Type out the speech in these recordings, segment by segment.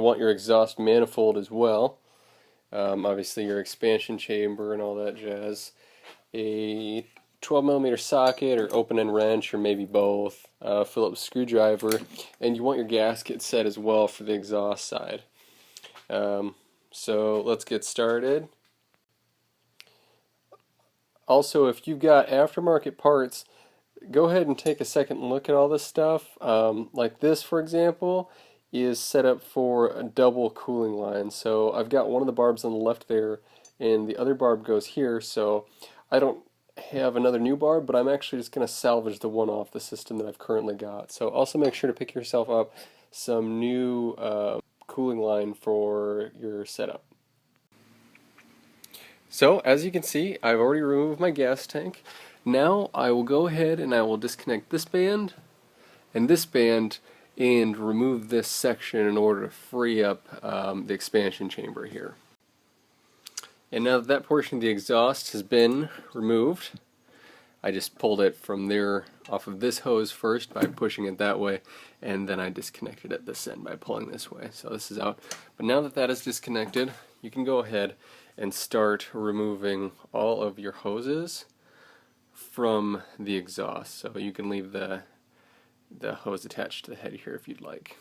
You want your exhaust manifold as well. Obviously your expansion chamber and all that jazz. A 12mm socket or open-end wrench or maybe both, Phillips screwdriver, and you want your gasket set as well for the exhaust side. So let's get started. Also, if you've got aftermarket parts, go ahead and take a second look at all this stuff. Like this, for example, is set up for a double cooling line. So I've got one of the barbs on the left there, and the other barb goes here. So I don't have another new barb, but I'm actually just going to salvage the one off the system that I've currently got. So also make sure to pick yourself up some new cooling line for your setup. So as you can see, I've already removed my gas tank. Now I will go ahead and I will disconnect this band and remove this section in order to free up the expansion chamber here. And now that that portion of the exhaust has been removed, I just pulled it from there off of this hose first by pushing it that way, and then I disconnected it this end by pulling this way. So this is out. But now that that is disconnected, you can go ahead and start removing all of your hoses from the exhaust. So you can leave the hose attached to the head here if you'd like.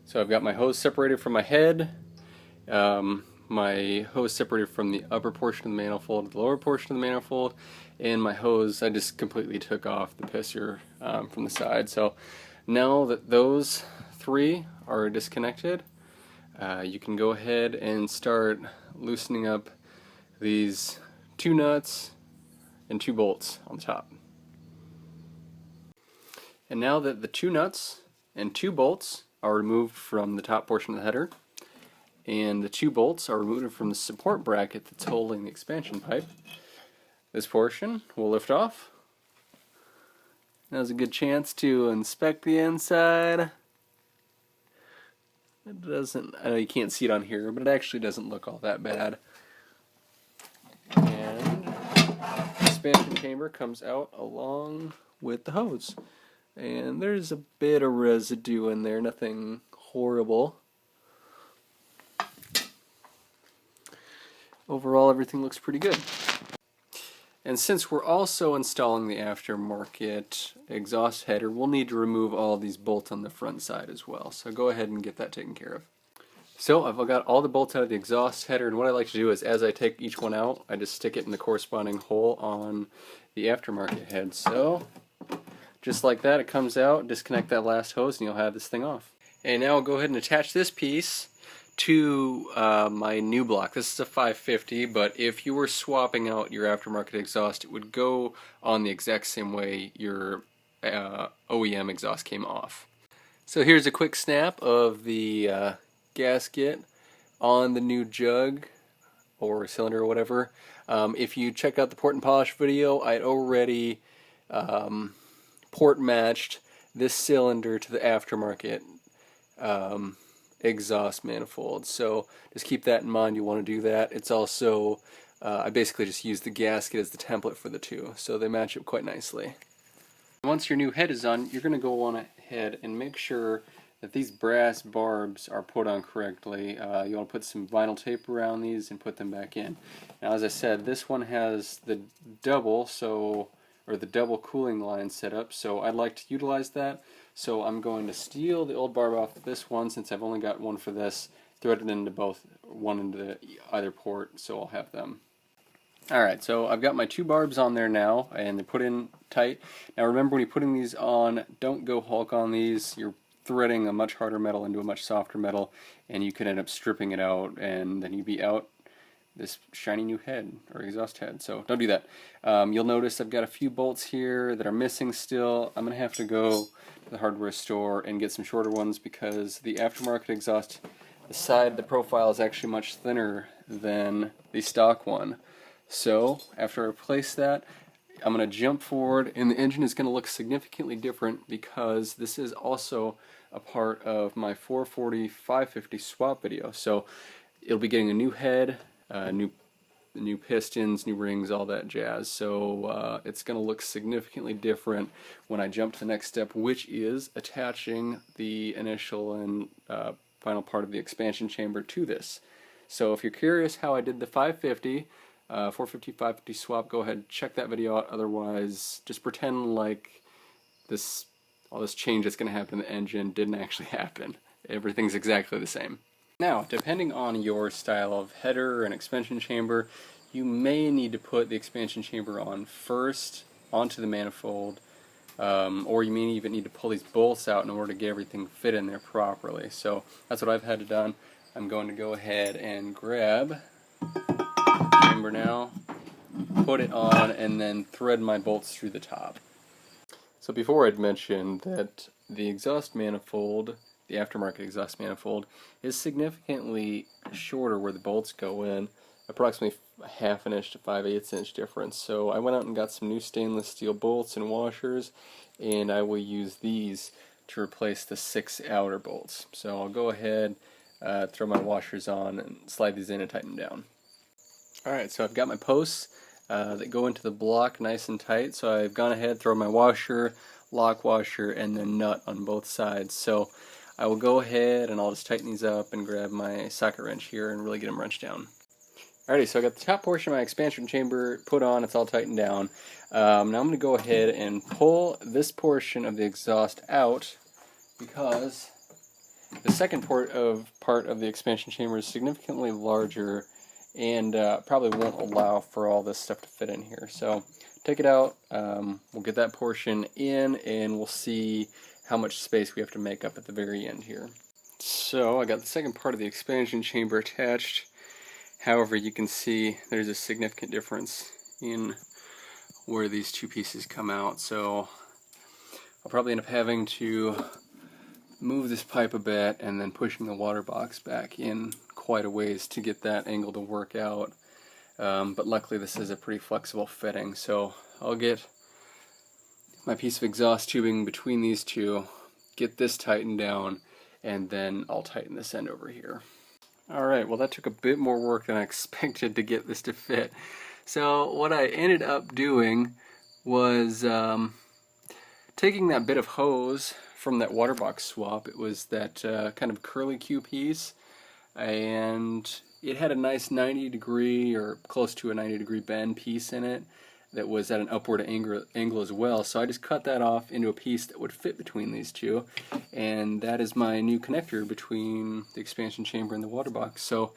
So I've got my hose separated from my head, my hose separated from the upper portion of the manifold, the lower portion of the manifold, and my hose I just completely took off the pisser from the side. So now that those three are disconnected, you can go ahead and start loosening up these two nuts and two bolts on the top. And now that the two nuts and two bolts are removed from the top portion of the header, and the two bolts are removed from the support bracket that's holding the expansion pipe, this portion will lift off. Now's a good chance to inspect the inside. It doesn't, I know you can't see it on here, but it actually doesn't look all that bad. And the expansion chamber comes out along with the hose. And there's a bit of residue in there, nothing horrible. Overall, everything looks pretty good. And since we're also installing the aftermarket exhaust header, we'll need to remove all these bolts on the front side as well. So go ahead and get that taken care of. So I've got all the bolts out of the exhaust header, and what I like to do is as I take each one out, I just stick it in the corresponding hole on the aftermarket head. So just like that, it comes out, disconnect that last hose, and you'll have this thing off. And now I'll go ahead and attach this piece to my new block. This is a 550, but if you were swapping out your aftermarket exhaust, it would go on the exact same way your OEM exhaust came off. So here's a quick snap of the gasket on the new jug or cylinder or whatever. If you check out the port and polish video, I had already port matched this cylinder to the aftermarket exhaust manifold. So just keep that in mind. You want to do that. It's also I basically just use the gasket as the template for the two, so they match up quite nicely. Once your new head is on, you're going to go on ahead and make sure that these brass barbs are put on correctly. You want to put some vinyl tape around these and put them back in. Now, as I said, this one has the double cooling line set up, so I'd like to utilize that. So I'm going to steal the old barb off this one, since I've only got one for this, thread it into both, one into either port, so I'll have them. Alright, so I've got my two barbs on there now, and they're put in tight. Now remember, when you're putting these on, don't go Hulk on these. You're threading a much harder metal into a much softer metal, and you could end up stripping it out, and then you'd be out this shiny new head, or exhaust head, so don't do that. You'll notice I've got a few bolts here that are missing still. I'm going to have to go to the hardware store and get some shorter ones, because the aftermarket exhaust, the profile is actually much thinner than the stock one. So after I replace that, I'm going to jump forward, and the engine is going to look significantly different, because this is also a part of my 440-550 swap video. So it'll be getting a new head, new the new pistons, new rings, all that jazz. So it's going to look significantly different when I jump to the next step, which is attaching the initial and final part of the expansion chamber to this. So if you're curious how I did the 550, 450, 550 swap, go ahead and check that video out. Otherwise, just pretend like all this change that's going to happen in the engine didn't actually happen. Everything's exactly the same. Now, depending on your style of header and expansion chamber, you may need to put the expansion chamber on first onto the manifold, or you may even need to pull these bolts out in order to get everything fit in there properly. So that's what I've had it done. I'm going to go ahead and grab the chamber now, put it on, and then thread my bolts through the top. So before I'd mentioned that the exhaust manifold, the aftermarket exhaust manifold, is significantly shorter where the bolts go in, approximately ½ inch to 5/8 inch difference. So I went out and got some new stainless steel bolts and washers, and I will use these to replace the 6 outer bolts. So I'll go ahead, throw my washers on, and slide these in and tighten them down. Alright, so I've got my posts that go into the block nice and tight, so I've gone ahead, throw my washer, lock washer, and then nut on both sides. So I will go ahead and I'll just tighten these up and grab my socket wrench here and really get them wrenched down. Alrighty, so I got the top portion of my expansion chamber put on, it's all tightened down. Now I'm going to go ahead and pull this portion of the exhaust out because the second part of the expansion chamber is significantly larger and probably won't allow for all this stuff to fit in here. So take it out, we'll get that portion in, and we'll see how much space we have to make up at the very end here. So I got the second part of the expansion chamber attached. However, you can see there's a significant difference in where these two pieces come out. So I'll probably end up having to move this pipe a bit and then pushing the water box back in quite a ways to get that angle to work out. But luckily this is a pretty flexible fitting, so I'll get my piece of exhaust tubing between these two, get this tightened down, and then I'll tighten this end over here. Alright, well that took a bit more work than I expected to get this to fit. So what I ended up doing was taking that bit of hose from that water box swap. It was that kind of curly Q piece, and it had a nice 90-degree or close to a 90-degree bend piece in it that was at an upward angle as well. So I just cut that off into a piece that would fit between these two, and that is my new connector between the expansion chamber and the water box. So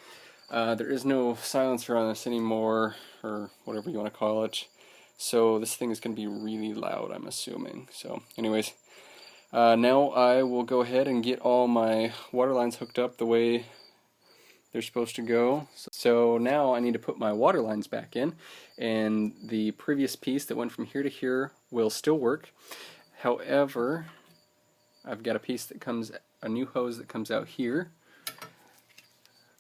there is no silencer on this anymore, or whatever you want to call it. So this thing is going to be really loud, I'm assuming. So anyways, now I will go ahead and get all my water lines hooked up the way they're supposed to go. So now I need to put my water lines back in, and the previous piece that went from here to here will still work. However, I've got a new hose that comes out here,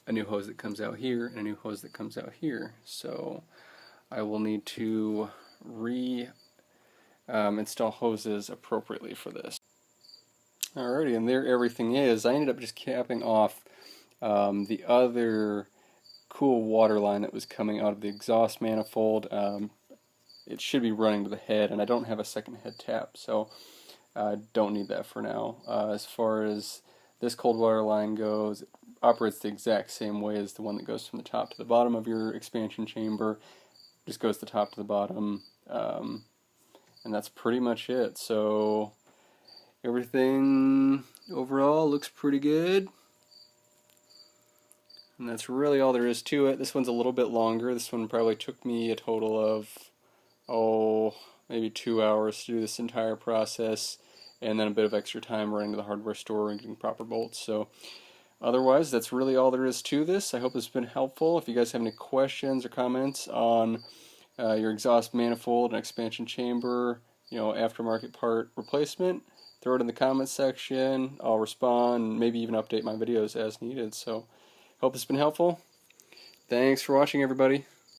a new hose that comes out here, and a new hose that comes out here. So I will need to install hoses appropriately for this. Alrighty, and there everything is. I ended up just capping off the other cool water line that was coming out of the exhaust manifold. It should be running to the head, and I don't have a second head tap, so I don't need that for now. As far as this cold water line goes, it operates the exact same way as the one that goes from the top to the bottom of your expansion chamber. Just goes the top to the bottom, and that's pretty much it. So everything overall looks pretty good. And that's really all there is to it. This one's a little bit longer. This one probably took me a total of, maybe 2 hours to do this entire process, and then a bit of extra time running to the hardware store and getting proper bolts. So otherwise, that's really all there is to this. I hope it's been helpful. If you guys have any questions or comments on your exhaust manifold and expansion chamber, aftermarket part replacement, throw it in the comments section. I'll respond, maybe even update my videos as needed. So hope it's been helpful. Thanks for watching, everybody.